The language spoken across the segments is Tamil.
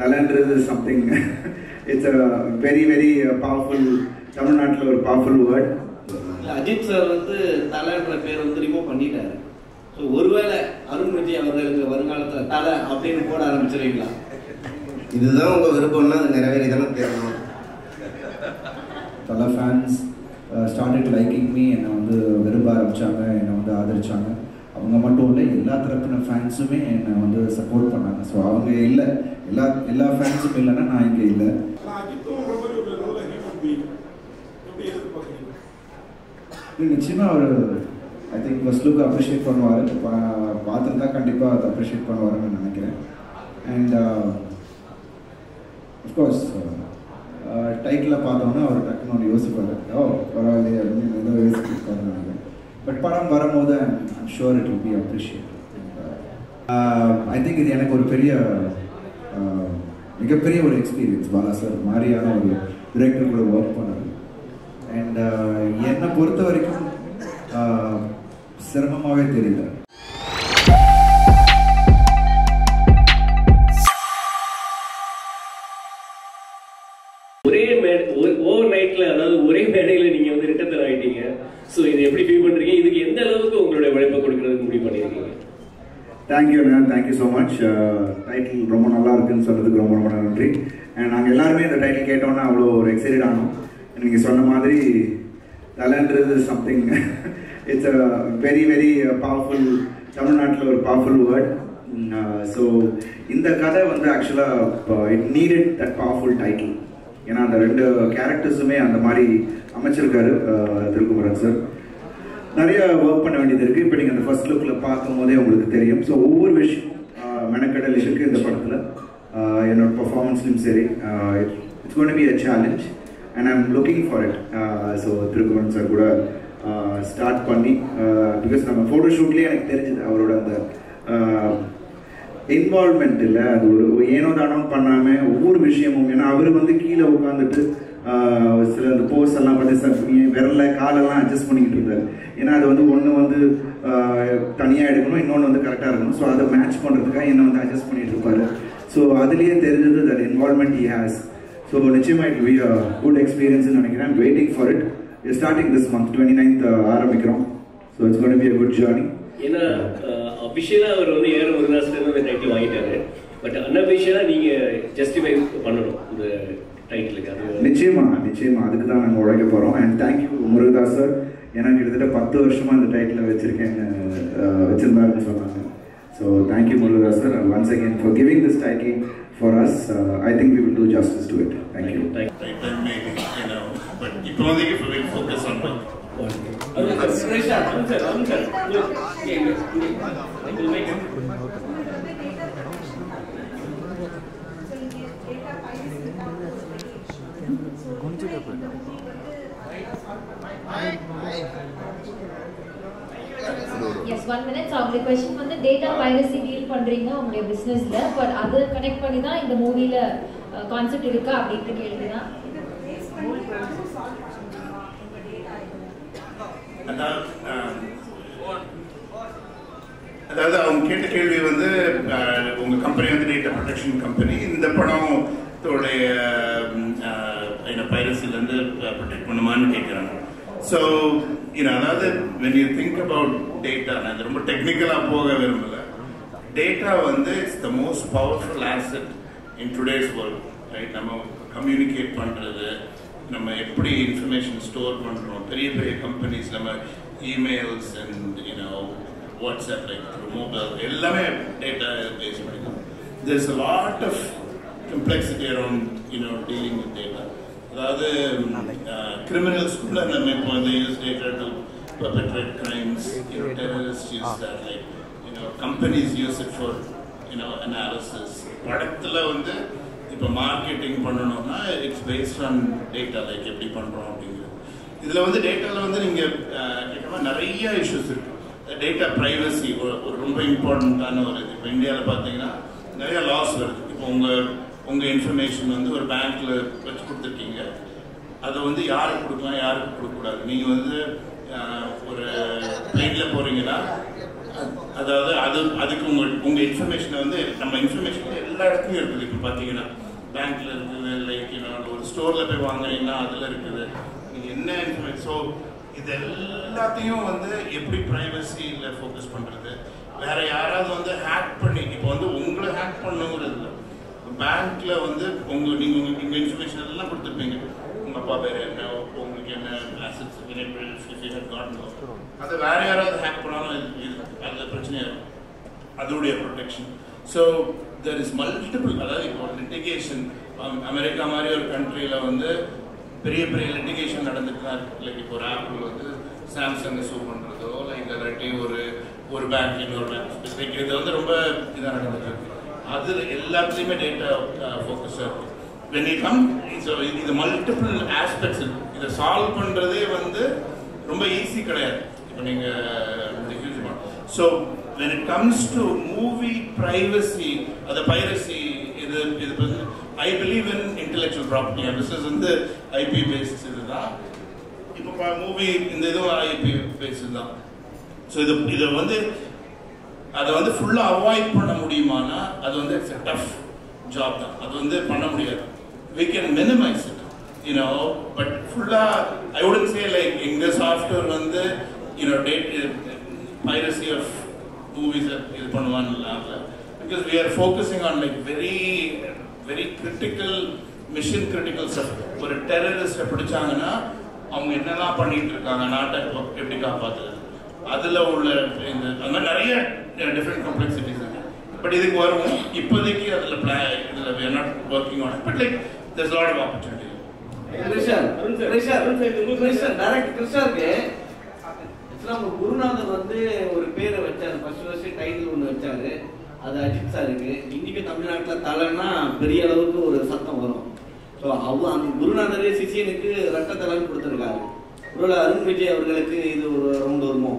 talent is something. It's a very very powerful. Tamil Nadu ஒரு powerful word. அஜித் சார் வந்து தலைன்ற பேர் வந்து ரிமூவ் பண்ணிட்டாரு. ஸோ ஒருவேளை அருண் விஜய் அவர்களுக்கு வருங்காலத்தில் தலை அப்படின்னு போட ஆரம்பிச்சிருவீங்களா? இதுதான் உங்கள் விருப்பம்னா அது நிறைவேறி தானே தேடணும். தலை ஃபேன்ஸ் ஸ்டார்டட் லைக்கிங் மீ, என்னை வந்து விரும்ப ஆரம்பித்தாங்க, என்னை வந்து ஆதரித்தாங்க. அவங்க மட்டும் இல்லை, எல்லா தரப்பின ஃபேன்ஸுமே என்னை வந்து சப்போர்ட் பண்ணாங்க. ஸோ அவங்க இல்லை, எல்லா ஃபேன்ஸும் இல்லைன்னா நான் இங்கே இல்லை. நிச்சயமாக அவர் I think first look appreciate பண்ணுவார். பார்த்துருந்தா கண்டிப்பாக அதை அப்ரிஷியேட் பண்ணுவாருன்னு நினைக்கிறேன். அண்ட் அஃப்கோர்ஸ் டைட்டில் பார்த்தோன்னா அவர் டக்குன்னு ஒன்று யோசிப்பார், பரவாயில்லையே அப்படின்னு ஏதோ யோசிப்பாருன்னு நினைக்கிறேன். பட் படம் வரும்போது I'm sure it will B appreciate. I think இது எனக்கு ஒரு மிகப்பெரிய ஒரு எக்ஸ்பீரியன்ஸ். பாலா சார் மாதிரியான ஒரு டிரெக்டர் கூட ஒர்க் பண்ணது. அண்ட் என்னை பொறுத்த வரைக்கும் சிரமமாகவே தெரியல. ஓவர் நைட்ல, அதாவது ஒரே மேடையில் நீங்க வந்து ரிட்டர்ன் ஆகிட்டீங்க. ஸோ இதை எப்படி ஃபீல் பண்றீங்க? இதுக்கு எந்த அளவுக்கு உங்களுடைய உழைப்பை கொடுக்கறதுக்கு முடிவு பண்ணியிருக்கீங்க? Thank you so much. டைட்டில் ரொம்ப நல்லா இருக்குன்னு சொன்னதுக்கு ரொம்ப ரொம்ப நன்றி. அண்ட் நாங்கள் எல்லாருமே இந்த டைட்டில் கேட்டோன்னா அவ்வளோ ஒரு எக்ஸைட்டட் ஆனோம். நீங்கள் சொன்ன மாதிரி talent is something. It's a very very powerful. Tamil Nadu ஒரு powerful word. So இந்த கதை வந்து ஆக்சுவலாக it needed that powerful title. ஏன்னா அந்த ரெண்டு கேரக்டர்ஸுமே அந்த மாதிரி அமைச்சிருக்காரு திருக்குமரன் சார். நிறைய ஒர்க் பண்ண வேண்டியது இருக்குது. இப்போ நீங்கள் அந்த ஃபர்ஸ்ட் லுக்கில் பார்க்கும் போதே உங்களுக்கு தெரியும். ஸோ ஒவ்வொரு விஷயம் மெனக்கடல் இருக்குது இந்த படத்தில். என்னோட பர்ஃபார்மன்ஸ்லையும் சரி, it's going to be a challenge and I'm looking for it. So Thirukumaran sir கூட ஸ்டார்ட் பண்ணி, பிகாஸ் நம்ம ஃபோட்டோ ஷூட்லேயே எனக்கு தெரிஞ்சுது அவரோட அந்த இன்வால்வ்மெண்ட் இல்லை. அது ஒரு ஏனோ தானோ பண்ணாமல் ஒவ்வொரு விஷயமும், ஏன்னா அவர் வந்து கீழே உட்காந்துட்டு சில அந்த போஸ் எல்லாம் பண்ணி விரல காலெல்லாம் அட்ஜஸ்ட் பண்ணிக்கிட்டு இருந்தார். ஏன்னா அது வந்து ஒன்று வந்து தனியாக எடுக்கணும், இன்னொன்று வந்து கரெக்டாக இருக்கணும். ஸோ அதை மேட்ச் பண்ணுறதுக்காக என்ன வந்து அட்ஜஸ்ட் பண்ணிட்டு இருப்பாரு. ஸோ அதுலேயே தெரிஞ்சது that involvement he has. So நிச்சயமாக it will be a good experience நினைக்கிறேன். I'm waiting for it. We're starting this month 29th ஆரம்பிக்கிறோம். So it's going to be a good journey. ஏன்னா அபிஷியலாக அவர் வந்து ஏற முருகாஸ்லேருந்து அந்த டைட்டில் வாங்கிட்டாரு. பட் அன்அபிஷியலாக நீங்கள் ஜஸ்டிஃபை பண்ணணும் இந்த டைட்டிலுக்கு. அது நிச்சயமா அதுக்கு தான் நாங்கள் உழைக்க போகிறோம். And thank you Murugadoss sir. ஏன்னா கிட்டத்தட்ட 10 வருஷமாக இந்த டைட்டில் வச்சுருந்தாருன்னு சொன்னாங்க. So thank you Murugadoss sir once again for giving this title for us. I think we will do justice to it. Thank you. Maybe, you know, but இப்போ வந்து if we focus on one. Yes, 1 minute. So the question வந்து data piracy deal பண்றீங்க உங்களுடைய பிசினஸ்ல, பட் அது கனெக்ட் பண்ணி தான் இந்த மூவில கான்செப்ட் இருக்கா அப்படின்ற கேள்விதான். அதாவது அவங்க கேட்ட கேள்வி வந்து உங்க கம்பெனி வந்து டேட்டா ப்ரொடெக்ஷன் கம்பெனி, இந்த படத்தோடைய பைரசிலேருந்து ப்ரொடெக்ட் பண்ணுமான்னு கேட்குறாங்க. ஸோ அதாவது when you think about data, நான் ரொம்ப டெக்னிக்கலாக போக விரும்பல. டேட்டா வந்து it's the most powerful asset in today's world, right? நம்ம கம்யூனிகேட் பண்ணுறது, நம்ம எப்படி இன்ஃபர்மேஷன் ஸ்டோர் பண்ணுறோம், பெரிய பெரிய கம்பெனிஸ் நம்ம emails and WhatsApp like mobile எல்லாமே டேட்டா பேஸ் பண்ணிக்கலாம். there's a lot of complexity around dealing with data. அதாவது criminals கூட நம்ம இப்போ வந்து use data to perpetrate crimes, terrorists use that, like companies use it for analysis. படத்துல வந்து இப்போ மார்க்கெட்டிங் பண்ணணும்னா it's based on data, like எப்படி பண்ணுறோம் அப்படிங்கிறது. இதில் வந்து டேட்டாவில் வந்து நீங்கள் கேட்டோம்னா நிறைய இஷ்யூஸ் இருக்குது. டேட்டா ப்ரைவசி ஒரு ரொம்ப இம்பார்ட்டண்ட்டான ஒரு இது. இப்போ இந்தியாவில் பார்த்தீங்கன்னா நிறைய லாஸ் வருது. இப்போ உங்கள் இன்ஃபர்மேஷன் வந்து ஒரு பேங்க்கில் வச்சு கொடுத்துருக்கீங்க, அதை வந்து யாருக்கு கொடுக்கலாம் யாருக்கு கொடுக்கக்கூடாது. நீங்கள் வந்து ஒரு பிளேனில் போகிறீங்கன்னா அதாவது அதுக்கு உங்கள் இன்ஃபர்மேஷனை வந்து நம்ம இன்ஃபர்மேஷன் எல்லா இடத்துலையும் இருக்குது. இப்போ பார்த்தீங்கன்னா பேங்க்ல இருக்குது, லைக் ஒரு ஸ்டோரில் போய் வாங்குறீங்கன்னா அதில் இருக்குது, நீங்கள் என்ன இன்ஃபர்மேஷன். ஸோ இது எல்லாத்தையும் வந்து எப்படி ப்ரைவசியில் ஃபோக்கஸ் பண்ணுறது, வேற யாராவது வந்து ஹேக் பண்ணி இப்போ வந்து உங்களை ஹேக் பண்ணுங்கிறது இல்லை. பேங்க்ல வந்து நீங்கள் இன்ஃபர்மேஷன் எல்லாம் கொடுத்துருப்பீங்க, உங்கள் அப்பா பேர் என்ன, உங்களுக்கு என்ன அசட்ஸ், அதை வேற யாராவது ஹேக் பண்ணாலும் அதில் பிரச்சனையாக இருக்கும், அதோடைய protection. So there is multiple. அதாவது இப்போ லிட்டிகேஷன் அமெரிக்கா மாதிரி ஒரு கண்ட்ரியில் வந்து பெரிய பெரிய லிட்டிகேஷன் நடந்துட்டு தான் இருக்கு. லைக் இப்போ ஒரு ஆப்பிள் வந்து சாம்சங்கை சூ பண்ணுறதோ, லைக் இல்லாட்டி ஒரு பேங்க் இன்னொரு பேங்க் ஸ்பெசிஃபிக், இது வந்து ரொம்ப இதாக நடந்துட்டு இருக்கு. அது எல்லாத்துலேயுமே டேட்டா ஃபோக்கஸாக இருக்கும். when you come, இது மல்டிபிள் ஆஸ்பெக்ட்ஸ் இருக்கு. இதை சால்வ் பண்ணுறதே வந்து ரொம்ப ஈஸி கிடையாது. இப்போ நீங்கள் so when it comes to movie privacy, the piracy, I believe in intellectual property. This is in the IP based இதுதான். இப்போ மூவி இந்த இதுவும் IP based தான். ஸோ இதை வந்து அதை வந்து ஃபுல்லாக அவாய்ட் பண்ண முடியுமானா அது வந்து இட்ஸ் a tough job தான். அது வந்து பண்ண முடியாது. We can minimize it, but fulla I wouldn't say like in the software வந்து piracy of movies இது பண்ணுவான்ல, because we are focusing on like very very critical mission critical stuff. ஒரு டெரரிஸ்ட் பிடிச்சாங்கன்னா அவங்க என்னெல்லாம் பண்ணிட்டு இருக்காங்க, நாட்டை எப்படி காப்பாற்றுறது, அதில் உள்ள இந்த அந்த மாதிரி நிறைய டிஃப்ரெண்ட் காம்ப்ளெக்சிட்டிஸ் இருக்கு. பட் இதுக்கு வருவோம். இப்போதைக்கு அதில் இதில் we are not working on it, but like there's a lot of opportunity. குருநாதர் வந்து ஒரு பேரை வச்சாரு, ஃபர்ஸ்ட் டைட்டில் ஒன்று வச்சாரு, அது அஜித் சாருக்கு. இன்னைக்கு தமிழ்நாட்டில் தலைன்னா பெரிய அளவுக்கு ஒரு சத்தம் வரும். ஸோ அந்த குருநாதரே சிஷியனுக்கு ரத்த தலைன்னு கொடுத்துருக்காரு. ஒருவேளை அருண் விஜய் அவர்களுக்கு இது ஒரு ரவுண்ட் வருமோ?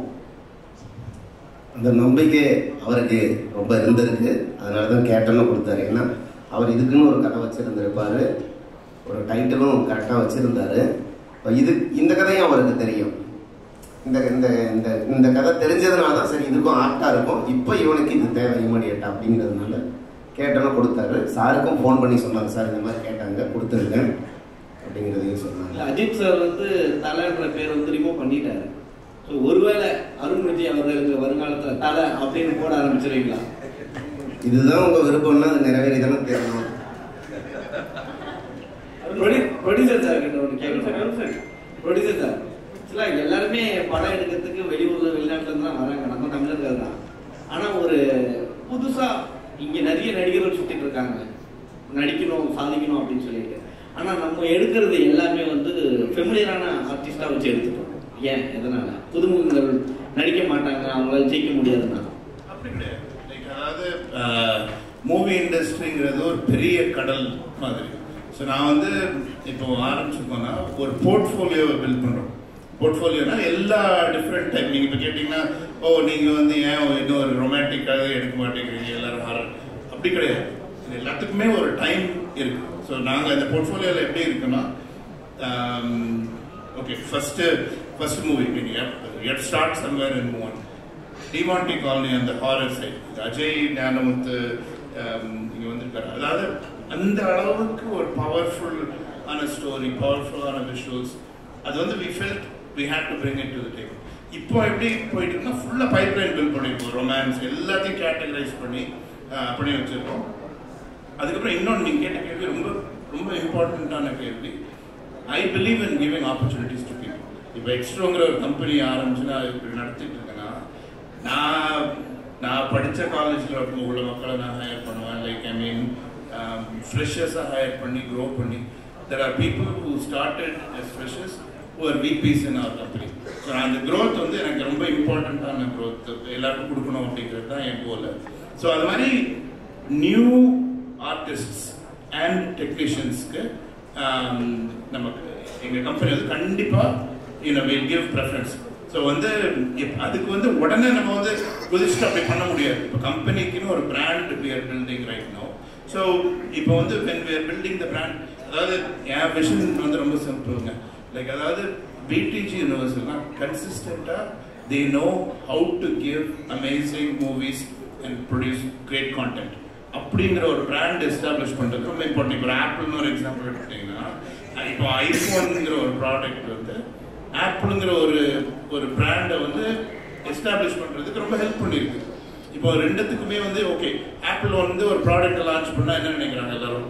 அந்த நம்பிக்கை அவருக்கு ரொம்ப இருந்திருக்கு. அதனால தான் கேட்டனும் கொடுத்தாரு. ஏன்னா அவர் இதுக்குன்னு ஒரு கதை வச்சுருந்துருப்பார், ஒரு டைட்டிலும் கரெக்டாக வச்சுருந்தாரு. இந்த கதையும் அவருக்கு தெரியும். இந்த இந்த இந்த இந்த கதை தெரிஞ்சதுனால தான் சரி இதுக்கும் ஆக்டாக இருக்கும், இப்போ இவனுக்கு இது தேவை இமீடியட்டாக அப்படிங்கிறதுனால கேட்டனும் கொடுத்தாரு. சாருக்கும் ஃபோன் பண்ணி சொன்னாங்க, சார் இந்த மாதிரி கேட்டாங்க கொடுத்துருக்கேன் அப்படிங்கிறதையும் சொன்னாங்க. அஜித் சார் வந்து தலைன்ற பேர் வந்து ரிமூவ் பண்ணிட்டாரு. ஸோ ஒருவேளை அருண் விஜய் அவர்களுக்கு வருங்காலத்தில் தலை அப்படின்னு போட ஆரம்பிச்சிருவீங்களா? இதுதான் உங்க விருப்பம்னா அது நிறைவேறிதானே தெரியணும். ப்ரொடியூசர் சார் கிட்ட ஒன்று கேட்கணும். ப்ரொடியூசர் சார், ஆக்சுவலாக எல்லாருமே படம் எடுக்கிறதுக்கு வெளியூர்ல வெளிநாட்டுல தான் வராங்க, நம்ம தமிழர்கள் தான். ஆனால் ஒரு புதுசாக இங்கே நிறைய நடிகர்கள் சுற்றிட்டு இருக்காங்க, நடிக்கணும் சாதிக்கணும் அப்படின்னு சொல்லிட்டு. ஆனால் நம்ம எடுக்கிறது எல்லாமே வந்து ஃபெமிலியரான ஆர்டிஸ்டாக வச்சு எடுத்துட்டோம். ஏன், எதனால? புதுமுகங்கள் நடிக்க மாட்டாங்க, அவங்களால ஜெயிக்க முடியாதுன்னா? அப்படி கிடையாது. அதாவது மூவி இண்டஸ்ட்ரிங்கிறது ஒரு பெரிய கடல் மாதிரி. ஸோ நான் வந்து இப்போ ஆரம்பிச்சிருக்கோன்னா ஒரு போர்ட்ஃபோலியோவை பில்ட் பண்ணுறோம். போர்ட்ஃபோலியோனா எல்லா டிஃப்ரெண்ட் டைப். நீங்கள் இப்போ கேட்டிங்கன்னா, நீங்கள் வந்து ஏன் இன்னும் ஒரு ரொமான்டிக்காக எடுக்க மாட்டேங்கிறீங்க, எல்லாரும் ஹாரர், அப்படி கிடையாது. இது எல்லாத்துக்குமே ஒரு டைம் இருக்குது. ஸோ நாங்கள் இந்த போர்ட்ஃபோலியோவில் எப்படி இருக்குன்னா, okay first movie you start somewhere and move on. Demonte colony அந்த ஹாரர் சைட், அஜய் ஞானமுத்து இங்கே வந்திருக்காரு. அதாவது அந்த அளவுக்கு ஒரு பவர்ஃபுல்லான ஸ்டோரி, பவர்ஃபுல்லான விஷுவல்ஸ், அது வந்து we felt we had to bring it to the table. இப்போ எப்படி போயிட்டு இருக்குன்னா ஃபுல்லாக பைப்லைன் பில்ட் பண்ணியிருக்கோம். ரொமான்ஸ் எல்லாத்தையும் கேட்டகரைஸ் பண்ணி வச்சுருக்கோம். அதுக்கப்புறம் இன்னொன்று நீங்கள் கேட்ட கேள்வி ரொம்ப ரொம்ப இம்பார்ட்டண்ட்டான கேள்வி. I believe in giving opportunities to people. இப்போ எக்ஸ்ட்ரோங்கிற ஒரு கம்பெனி ஆரம்பிச்சுன்னா இப்படி நடத்திட்டு இருக்கேன்னா, நான் படித்த காலேஜில் உள்ள மக்களை நான் ஹையர் பண்ணுவேன். லைக் ஐ மீன் ஃப்ரெஷர்ஸாக ஹையர் பண்ணி க்ரோ பண்ணி, there are people who started as freshers who are VPs in our company. So அந்த க்ரோத் வந்து எனக்கு ரொம்ப இம்பார்ட்டண்ட்டான க்ரோத் எல்லாருக்கும் கொடுக்கணும் அப்படிங்கிறது தான் என் கோல். ஸோ அது மாதிரி நியூ ஆர்டிஸ்ட்ஸ் அண்ட் டெக்னீஷியன்ஸ்க்கு நமக்கு எங்கள் கம்பெனி வந்து கண்டிப்பாக will give preference. ஸோ வந்து அதுக்கு வந்து உடனே நம்ம வந்து குதிச்சுட்டு அப்படி பண்ண முடியாது. இப்போ கம்பெனிக்குன்னு ஒரு brand we are building right now. So இப்போ வந்து when we are building the brand, அதாவது என் விஷன் வந்து ரொம்ப சிம்பிளுங்க. லைக் அதாவது பிடிஜி யூனிவர்சல்னா கன்சிஸ்டண்ட்டாக they know how to give amazing movies and produce great content. அப்படிங்கிற ஒரு பிராண்ட் எஸ்டாப்ளிஷ் பண்ணுறது ரொம்ப இம்பார்ட்டன்ட். இப்போ ஆப்பிள்னு ஒரு எக்ஸாம்பிள் எடுத்துக்கிட்டிங்கன்னா, இப்போ ஐஃபோனுங்கிற ஒரு ப்ராடக்ட் வந்து ஆப்பிளுங்கிற ஒரு பிராண்டை வந்து எஸ்டாப்ளிஷ் பண்ணுறதுக்கு ரொம்ப ஹெல்ப் பண்ணியிருக்கு. இப்போ ரெண்டுத்துக்குமே வந்து ஓகே, ஆப்பிள் வந்து ஒரு ப்ராடக்ட்டை லான்ச் பண்ணால் என்ன நினைக்கிறாங்க எல்லாரும்,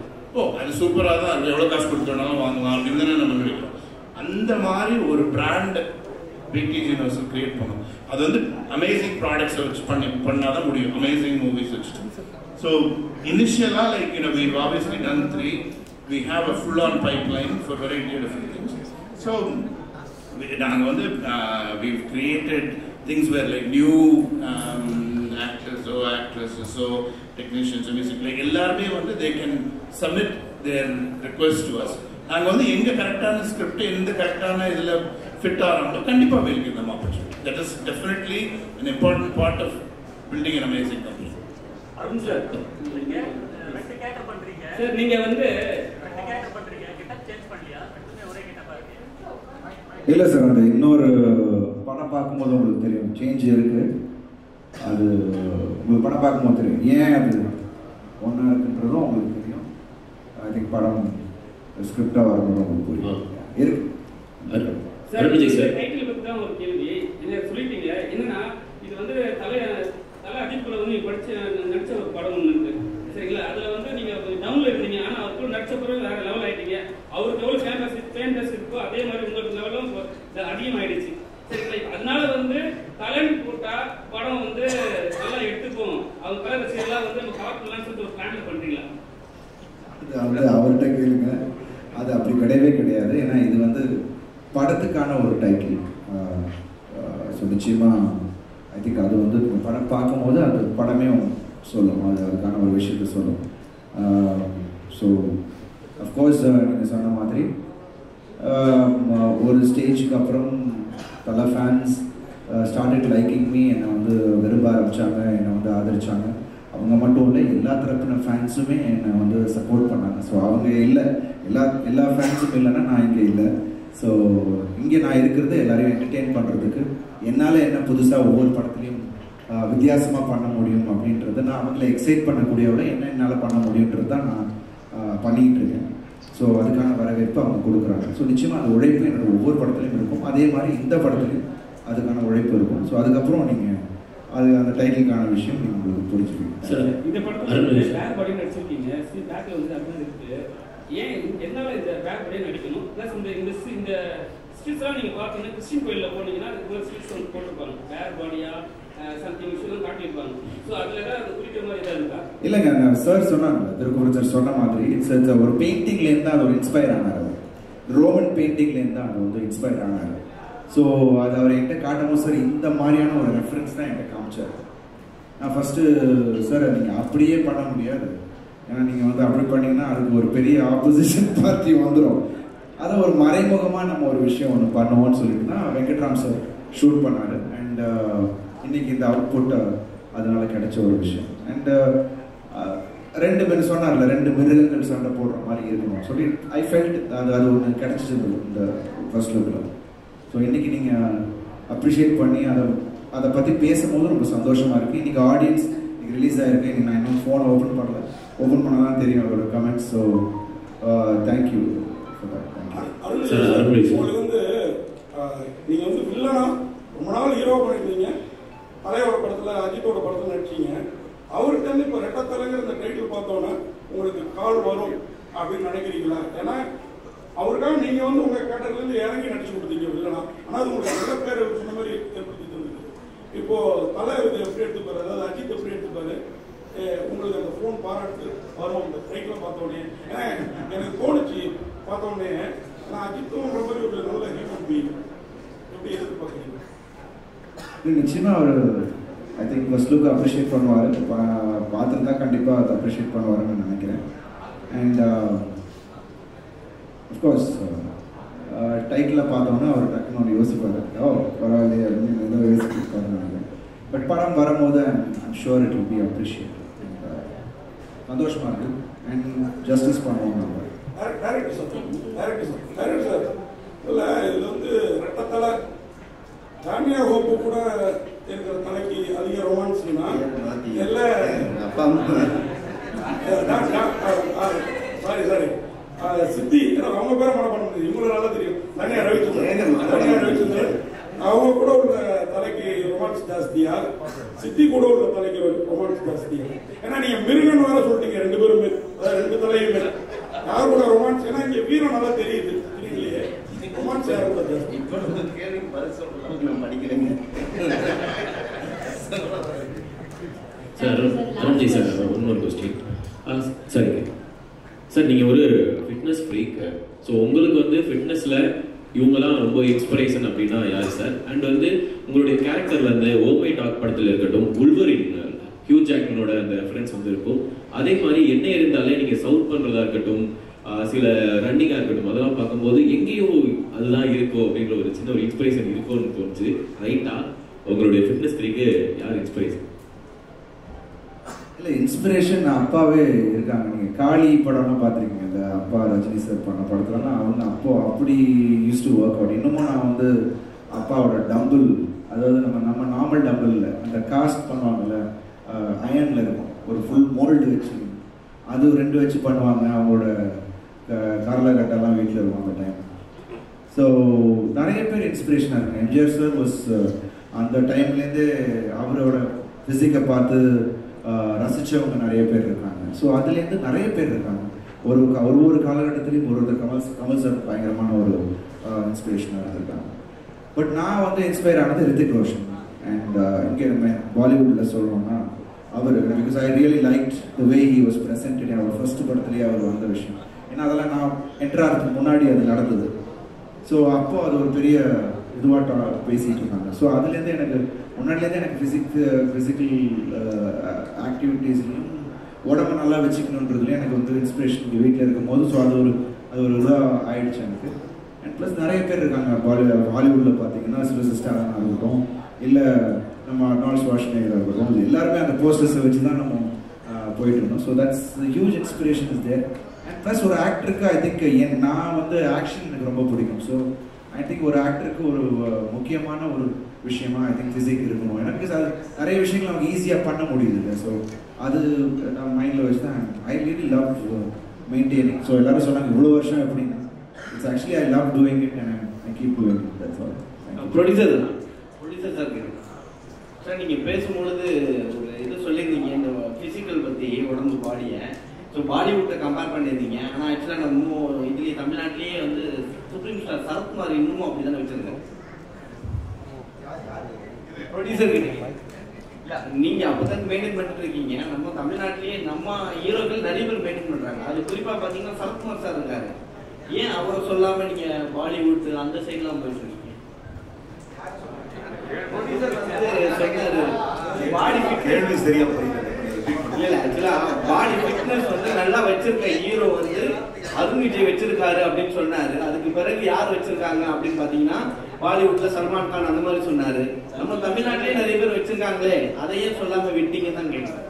அது சூப்பராக தான் இருக்குது, எவ்வளோ காசு கொடுத்தோம்னாலும் வாங்கலாம் அப்படின்னு தானே நம்ம நினைக்கிறோம். அந்த மாதிரி ஒரு பிராண்ட் பிடிஜி யூனிவர்சல் கிரியேட் பண்ணும். அது வந்து அமேசிங் ப்ராடக்ட்ஸை வச்சு பண்ணால் தான் முடியும், அமேசிங் மூவிஸ் வச்சுட்டு. ஸோ இனிஷியலாக like we've obviously done 3. We have a full-on pipeline for variety of different things. So நாங்கள் வந்து we've created things where like new actors or actresses or technicians or music, like எல்லாருமே வந்து they can submit their request to us. நாங்கள் வந்து எங்கே கரெக்டான ஸ்கிரிப்ட் எந்த கரெக்டான இதில் ஃபிட் ஆகிறாங்களோ கண்டிப்பாக we'll give them opportunity. That is definitely an important part of building an amazing company. Arun sir, sir நீங்க வந்து இல்லை சார், அந்த இன்னொரு படம் பார்க்கும்போது உங்களுக்கு தெரியும் சேஞ்ச் இருக்குது. அது உங்களுக்கு படம் பார்க்கும்போது தெரியும் ஏன் அது ஒன்றா இருக்குன்றதும் உங்களுக்கு தெரியும். ஐ திங்க் படம் ஸ்கிரிப்டாக வரும்போது உங்களுக்கு புரியும் இருக்கு. சார் டைட்டில் பற்றி தான் ஒரு கேள்வி. என்ன சொல்லிட்டீங்க, என்னன்னா இது வந்து தலை அஜித்குள்ள வந்து நீங்கள் நடிச்ச ஒரு படம் ஒன்று இருக்கு சரிங்களா. அதில் வந்து நீங்கள் டவுனில் இருந்தீங்க, ஆனால் அவர் கூட நடிச்ச பிறகு வேறு லெவல் ஆகிட்டீங்க. அவருக்கு எவ்வளோ ஃபேண்டஸ் இருக்கோ அதே மாதிரி உங்களுக்கு லெவலும் அதிகமாகிடுச்சு சரிங்களா. அதனால வந்து தலைன்னு போட்டால் படம் வந்து நல்லா எடுத்துக்கும், அவங்க கலை ரசிகர்லாம் வந்து நம்ம கவர் பண்ணலாம்னு சொல்லிட்டு ஒரு பிளான்ல பண்ணுறீங்களா? அது வந்து அவர்கிட்ட கேளுங்க. அது அப்படி கிடையவே கிடையாது. ஏன்னா இது வந்து படத்துக்கான ஒரு டைட்டில். ஸோ நிச்சயமாக ஐ திங்க் அது வந்து படம் பார்க்கும்போது அது படமே சொல்லும், அதுக்கான ஒரு விஷயத்தை சொல்லும். ஸோ அஃப்கோர்ஸ் நீங்கள் சொன்ன மாதிரி ஒரு ஸ்டேஜுக்கு அப்புறம் பல ஃபேன்ஸ் ஸ்டார்டட் லைக்கிங் மீ, என்னை வந்து விரும்ப ஆரம்பித்தாங்க, என்னை வந்து ஆதரித்தாங்க. அவங்க மட்டும் இல்லை, எல்லா தரப்பின ஃபேன்ஸுமே என்னை வந்து சப்போர்ட் பண்ணாங்க. ஸோ அவங்க இல்லை, எல்லா ஃபேன்ஸும் இல்லைன்னா நான் இங்கே இல்லை. ஸோ இங்கே நான் இருக்கிறது எல்லாரையும் என்டர்டெயின் பண்ணுறதுக்கு, என்னால் என்ன புதுசாக ஒவ்வொரு படத்துலையும் வித்தியாசமாக பண்ண முடியும் அப்படின்றத, நான் அவங்கள எக்ஸைட் பண்ணக்கூடியவிட என்ன என்னால் பண்ண முடியுன்றது தான் நான் பண்ணிக்கிட்டு இருக்கேன். ஸோ அதுக்கான வரவேற்பு அவங்க கொடுக்குறாங்க. ஸோ நிச்சயமாக அந்த உழைப்பு என்னோட ஒவ்வொரு படத்துலையும் இருக்கும். அதே மாதிரி இந்த படத்துலையும் அதுக்கான உழைப்பு இருக்கும். ஸோ அதுக்கப்புறம் நீங்கள் அந்த டைட்டிலுக்கான விஷயம் நீங்கள் உங்களுக்கு புரிஞ்சுக்கணும். சார் இந்த படத்தில் பேக் பாடி நடிச்சிருக்கீங்க, பேக்கில் வந்து அப்படின்னு இருக்குது. ஏன் என்னால் இந்த பேக் பாடியே நடிக்கணும்? ப்ளஸ் இந்த ஸ்ட்ரீட்ஸ்லாம் நீங்கள் பார்த்தீங்கன்னா கிறிஸ்டின் கோயிலில் போனீங்கன்னா அதுக்கு ஸ்ட்ரீட்ஸ் வந்து போட்டிருப்பாங்க, பேக் பாடியா சம்திங் விஷயம் காட்டியிருப்பாங்க. ஸோ அதில் ஏதாவது குறிக்கிற மாதிரி எதாவது இருக்கா? இல்லைங்க, சார் சொன்னாங்க, திருக்குறள் சார் சொன்ன மாதிரி இட்ஸ் ஒரு பெயிண்டிங்லேருந்து அது ஒரு இன்ஸ்பயர் ஆனார். ரோமன் பெயிண்டிங்லேருந்து அது வந்து இன்ஸ்பயர் ஆனார். ஸோ அது அவர் என்கிட்ட காட்டும் சார் இந்த மாதிரியான ஒரு ரெஃபரன்ஸ் தான் என்கிட்ட காமிச்சார். நான் ஃபஸ்ட்டு சார் நீங்கள் அப்படியே பண்ண முடியாது, ஏன்னா நீங்கள் வந்து அப்படி பண்ணிங்கன்னா அதுக்கு ஒரு பெரிய ஆப்போசிஷன் பார்ட்டி வந்துடும். அதை ஒரு மறைமுகமாக நம்ம ஒரு விஷயம் ஒன்று பண்ணுவோம்னு சொல்லிட்டு தான் வெங்கட்ராம் சார் ஷூட் பண்ணார். அண்ட் இன்றைக்கி இந்த அவுட்புட் அதனால கிடைச்ச ஒரு விஷயம். அண்டு 2 பேர் சொன்னார்ல, 2 மிருகங்கள் சண்டை போடுற மாதிரி இருக்கணும் சொல்லி ஐ ஃபெல்ட் அது ஒன்று கிடைச்சிது இந்த ஃபர்ஸ்ட் லுக்கில். ஸோ இன்றைக்கி நீங்கள் அப்ரிஷியேட் பண்ணி அதை பற்றி பேசும்போது ரொம்ப சந்தோஷமாக இருக்குது. இன்றைக்கி ஆடியன்ஸ் இன்றைக்கி ரிலீஸ் ஆகிருக்கு. இன்றைக்கி நான் இன்னும் ஃபோனை ஓப்பன் பண்ணால் தான் தெரியும் அவரோட கமெண்ட்ஸ். So thank you. உங்களுக்கு வந்து நீங்கள் வந்து வில்லனா ரொம்ப நாள் ஹீரோ பண்ணியிருந்தீங்க, தலையோட படத்தில் அஜித்தோட படத்தில் நடிச்சீங்க. அவருக்கு வந்து இப்போ ரெட்டத்தலைங்கிற இந்த டைட்டில் பார்த்தோன்னா உங்களுக்கு கால் வரும் அப்படின்னு நினைக்கிறீங்களா? ஏன்னா அவருக்காக நீங்கள் வந்து உங்கள் கேட்டர்லேருந்து இறங்கி நடிச்சு கொடுத்தீங்க வில்லனா, ஆனால் அது உங்களுக்கு நல்ல பேர் சொன்ன மாதிரி ஏற்படுத்தி தந்தது. இப்போது தலை இது எப்படி எடுத்துப்பாரு, அதாவது அஜித் எப்படி எடுத்துப்பாரு, உங்களுக்கு அந்த ஃபோன் பாராட்டு வரும் அந்த டைட்டில் பார்த்தோன்னே? ஏன்னா எனக்கு தோணுச்சு பார்த்தோன்னே, நான் அஜித்தும் மாதிரி ஒரு நல்ல ஹியூமன் பீயிங் எப்படி எதிர்பார்க்குறீங்க? நிச்சயமாக அவர் I think first look appreciate பண்ணுவார். பார்த்துருந்தா கண்டிப்பாக அதை அப்ரிஷியேட் பண்ணுவாருன்னு நினைக்கிறேன். அண்ட் அஃப்கோர்ஸ் டைட்டில் பார்த்தோன்னா அவர் டக்குன்னு ஒன்று யோசிப்பார், பரவாயில்லையே அப்படின்னு ஏதோ யோசிப்பாருன்னு நினைக்கிறேன். பட் படம் வரும்போது I'm sure it will B appreciate. சந்தோஷமாக இருக்குது அண்ட் ஜஸ்டிஸ் பண்ணுவோம் நம்ம. டேரக்டர் சார் இல்லை, இதில் வந்து ரெட்டத்தலை தானியா ஹோப்பு கூட இருக்கிற தலைக்கு அதிக ரொமான்ஸ்னா எல்லாம் சாரி சித்தி அவங்க பேரை மன பண்ண முடியும். இவங்களை நல்லா தெரியும். தானியா ரவிச்சந்திரன் அவங்க கூட உள்ள தலைக்கு ரொமான்ஸ் ஜாஸ்தியா, சித்தி கூட உள்ள தலைக்கு ரொமான்ஸ் ஜாஸ்தியா? ஏன்னா நீங்க மிருகன் வேற சொல்லிட்டீங்க ரெண்டு பேருமே, ரெண்டு தலையுமே. யார் கூட ரொமான்ஸ்? ஏன்னா இங்க வீரம் நல்லா தெரியுது இல்லையே, ரொமான்ஸ் யார் கூட ஜாஸ்தி? சார் அருண்ஜி சார், இன்னொரு கொஸ்டின். சார் நீங்கள் ஒரு ஃபிட்னஸ் ஃப்ரீக். ஸோ உங்களுக்கு வந்து ஃபிட்னஸில் இவங்கெல்லாம் ரொம்ப இன்ஸ்பிரேஷன் அப்படின்னா யார் சார்? அண்ட் வந்து உங்களுடைய கேரக்டர்ல அந்த ஓமை டாக் படத்தில் இருக்கட்டும், உல்வரின் ஹியூ ஜாக்மனோட அந்த ரெஃபரன்ஸ் வந்து இருக்கும். அதே மாதிரி என்ன இருந்தாலே நீங்கள் சவுட் பண்ணுறதா இருக்கட்டும், சில ரன்னிங்காக இருக்கட்டும், அதெல்லாம் பார்க்கும்போது எங்கேயும் அதுதான் இருக்கும் அப்படின்ற ஒரு சின்ன ஒரு இன்ஸ்பிரேஷன் இருக்கும்னு தோணுச்சு. ரைட்டா? உங்களுடைய ஃபிட்னஸ் ஃப்ரீக்கு யார் இன்ஸ்பிரேஷன்? இல்லை, இன்ஸ்பிரேஷன் அப்பாவே இருக்காங்க. நீங்கள் காளி படம்லாம் பார்த்துருக்கீங்க, இந்த அப்பா ரஜினி சார் பண்ண படத்துலலாம் அவங்க அப்படி யூஸ் டு ஒர்க் அவுட். இன்னமும் நான் வந்து அப்பாவோட டம்பிள், அதாவது நம்ம நார்மல் டம்பிள் இல்லை, அந்த காஸ்ட் பண்ணுவாங்கல்ல, அயனில் இருக்கும், ஒரு ஃபுல் மோல்டு வச்சு அது 2 வச்சு பண்ணுவாங்க. அவங்களோட கரலகட்டெல்லாம் வீட்டில் இருக்கும் அந்த டைம். ஸோ நிறைய பேர் இன்ஸ்பிரேஷனாக இருக்காங்க. எம்ஜிஆர் சார் வாஸ் அந்த டைம்லேருந்தே அவரோட ஃபிசிக்கை பார்த்து ரசித்தவங்க நிறைய பேர் இருக்காங்க. ஸோ அதுலேருந்து நிறைய பேர் இருக்காங்க. ஒரு காலகட்டத்திலையும் ஒரு கமல் சார் பயங்கரமான ஒரு இன்ஸ்பிரேஷனாக இருந்திருக்காங்க. பட் நான் வந்து இன்ஸ்பயர் ஆனது ரித்திக் ரோஷன். அண்ட் இங்கே நம்ம பாலிவுட்டில் சொல்கிறோம்னா அவர், because I really like the way he was presented. அவர் ஃபர்ஸ்ட் படத்துலேயே அவர் வந்த விஷயம், ஏன்னா அதெல்லாம் நான் என்ட்ராகிறதுக்கு முன்னாடி அது நடந்தது. ஸோ அப்போ அது ஒரு பெரிய இதுவாக பேசிகிட்டு இருக்காங்க. ஸோ அதுலேருந்து எனக்கு முன்னாடிலேருந்து எனக்கு ஃபிசிக்கல் ஆக்டிவிட்டீஸ்லையும் உடம்பு நல்லா வச்சுக்கணுன்றதுலேயும் எனக்கு வந்து இன்ஸ்பிரேஷன் இங்கே வீட்டில் இருக்கும் போது. ஸோ அது ஒரு இதாக ஆயிடுச்சு எனக்கு. அண்ட் ப்ளஸ் நிறைய பேர் இருக்காங்க ஹாலிவுட்டில் பார்த்தீங்கன்னா, சில்வஸ்டர் ஸ்டாலோன் இருக்கட்டும், இல்லை நம்ம அர்னால்ட் ஷ்வார்ஸ்நெகர் இருக்கட்டும், எல்லாருமே அந்த போஸ்டர்ஸை வச்சு தான் நம்ம போயிட்டு இருந்தோம். So that's huge inspiration is there. And plus ஒரு ஆக்டருக்கு ஐ திங்க் நான் வந்து ஆக்ஷன் எனக்கு ரொம்ப பிடிக்கும். ஸோ ஐ திங்க் ஒரு ஆக்டருக்கு ஒரு முக்கியமான ஒரு விஷயமா ஐ திங்க் ஃபிசிக் இருக்கணும். ஏன்னா பிகாஸ் அது நிறைய விஷயங்கள் அவங்க ஈஸியாக பண்ண முடியுது இல்லை. ஸோ அது நான் மைண்டில் வச்சு தான் I really love maintaining. So எல்லாரும் சொன்னாங்க இவ்வளோ வருஷம் எப்படின்னு. It's actually I love doing it and I keep doing it. That's all. Producer sir sir, நீங்கள் பேசும்பொழுது ஒரு இது சொல்லியிருந்தீங்க, இந்த ஃபிசிக்கல் பற்றி, உடம்பு பாடியை. ஸோ பாலிவுட்டை கம்பேர் பண்ணியிருந்தீங்க. ஆனால் ஆக்சுவலாக நம்ம இதுலேயே தமிழ்நாட்டிலேயே வந்து சுப்ரீம் ஸ்டார் சரத்குமார் இன்னமும் அப்படி தானே வச்சுருக்கோம். ப்ரொடியூசர் நீங்கள் அப்போ தான் மெயின்டைன் பண்ணிட்டு இருக்கீங்க. நம்ம தமிழ்நாட்டிலேயே நம்ம ஹீரோக்கள் நிறைய பேர் மெயின்டைன் பண்ணுறாங்க. அது குறிப்பாக பார்த்தீங்கன்னா சரத்குமார் சார் இருக்காரு. ஏன் அவரை சொல்லாமல் நீங்கள் பாலிவுட் அந்த சைட்லாம் போயிட்டு இருக்கீங்க? கேள்வி சரியா புரியல. இல்ல, ஆக்சுவலா பாடி ஃபிட்னஸ் வந்து நல்லா வச்சிருக்க ஹீரோ வந்து அருண் விஜய் வச்சிருக்காரு அப்படின்னு சொன்னாரு. அதுக்கு பிறகு யார் வச்சிருக்காங்க அப்படின்னு பாத்தீங்கன்னா பாலிவுட்ல சல்மான் கான் அந்த மாதிரி சொன்னாரு. நம்ம தமிழ்நாட்டிலேயே நிறைய பேர் வச்சிருக்காங்களே, அதையே சொல்லாம விட்டீங்க தான் கேட்கிறேன்.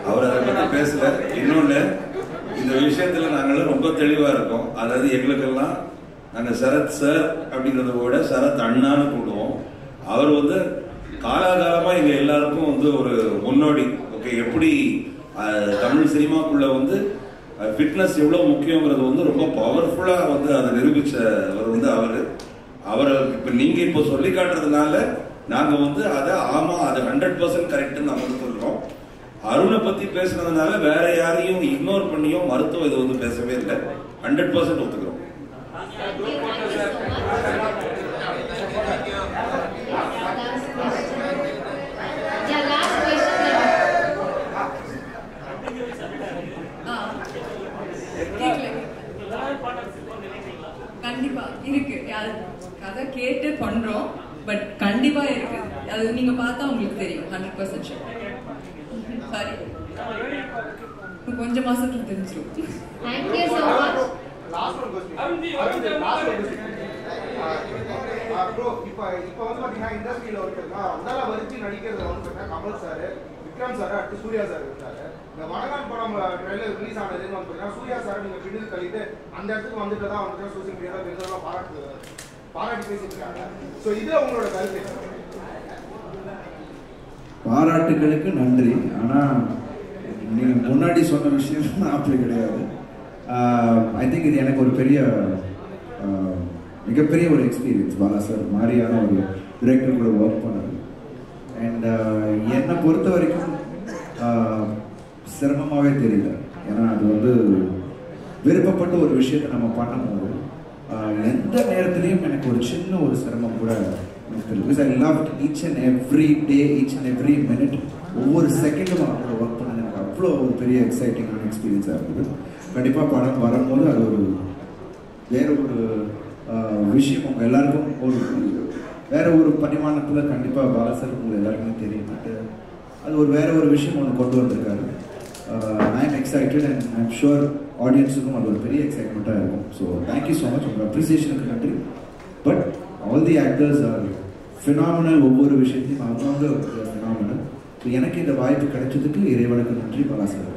அவர் அதை பத்தி பேசல. இன்னொன்னு, இந்த விஷயத்துல நாங்களும் ரொம்ப தெளிவா இருக்கோம். அதாவது எங்களுக்கெல்லாம் நாங்க சரத் சார் அப்படிங்கிறத விட சரத் அண்ணான்னு கூடுவோம். அவர் வந்து காலாகாலமா எங்க எல்லாருக்கும் வந்து ஒரு முன்னோடி. ஓகே, எப்படி தமிழ் சினிமாக்குள்ள வந்து ஃபிட்னஸ் எவ்வளவு முக்கியங்கிறது வந்து ரொம்ப பவர்ஃபுல்லா வந்து அதை நிரூபிச்சவர் வந்து அவரை இப்ப நீங்க இப்போ சொல்லி காட்டுறதுனால நாங்க வந்து அதை ஆமா அது 100% கரெக்ட்னு நாங்க வந்து சொல்றோம். அருணை பத்தி பேசுனதுனால வேற யாரையும் இக்னோர் பண்ணியோ மருத்துவம் இது வந்து பேசவே இல்லை. 100% ஒத்துக்கிறோம். கண்டிப்பா இருக்கு. கதை கேட்டு பண்றோம், பட் கண்டிப்பா இருக்கு. அது நீங்க பார்த்தா உங்களுக்கு தெரியும். 100% ஷூர். சாரி, கொஞ்சம் மாசத்துல தெரிஞ்சிடும். Thank you so much. Last one question. Bro, இப்போ வந்து பாத்தீங்கன்னா இண்டஸ்ட்ரியில ஒருத்தர் உடலை வரிச்சு நடிக்கிறது வந்து கமல் சார், விக்ரம் சார், அடுத்து சூர்யா சார் இருக்காரு. இந்த வடகான் படம் விக்ரம் ட்ரெய்லர் ரிலீஸ் ஆனதுன்னு வந்து பார்த்தீங்கன்னா சூர்யா சார் நீங்கள் பிடித்து கழித்து அந்த இடத்துக்கு வந்துட்டு தான் வந்துட்டு சோசியல் மீடியாவில் பெருசாக பாராட்டி பேசிட்டு இருக்காங்க. ஸோ இதில் உங்களோட கருத்து? பாராட்டுகளுக்கு நன்றி. ஆனால் நீங்கள் முன்னாடி சொன்ன விஷயம் அப்படி கிடையாது. ஐ திங்க் இது எனக்கு ஒரு பெரிய மிகப்பெரிய ஒரு எக்ஸ்பீரியன்ஸ். பாலா சார் மாதிரியான ஒரு டிரெக்டர் கூட ஒர்க் பண்ணது. அண்ட் என்னை பொறுத்த வரைக்கும் சிரமமாகவே தெரியல. ஏன்னா அது வந்து விருப்பப்பட்ட ஒரு விஷயத்தை நம்ம பண்ணும்போது எந்த நேரத்துலையும் எனக்கு ஒரு சின்ன ஒரு சிரமம் கூட எனக்கு தெரியல. Because I love each and every day, each and every minute, ஒவ்வொரு செகண்டும் அவங்களோட ஒர்க் பண்ணது எனக்கு அவ்வளோ ஒரு பெரிய எக்ஸைட்டிங்கான எக்ஸ்பீரியன்ஸாக இருந்தது. கண்டிப்பாக படம் வரும்போது அது ஒரு வேற ஒரு விஷயம் உங்கள் எல்லாருக்கும் ஒரு வேற ஒரு பரிமாணத்தில் கண்டிப்பாக பாலசர் உங்கள் எல்லாருக்குமே தெரியும். அது ஒரு வேற ஒரு விஷயம் ஒன்று கொண்டு வந்திருக்காரு. I am excited and I am sure ஆடியன்ஸுக்கும் அது ஒரு பெரிய எக்ஸைட்மெண்ட்டாக இருக்கும். So thank you so much. உங்கள் அப்ரிசியேஷனுக்கு நன்றி. But all the actors are phenomenal. ஒவ்வொரு விஷயத்தையும் அவங்க ஃபினாமினல். ஸோ எனக்கு இந்த வாய்ப்பு கிடைச்சதுக்கு இறைவனுக்கு நன்றி பாலா சார்.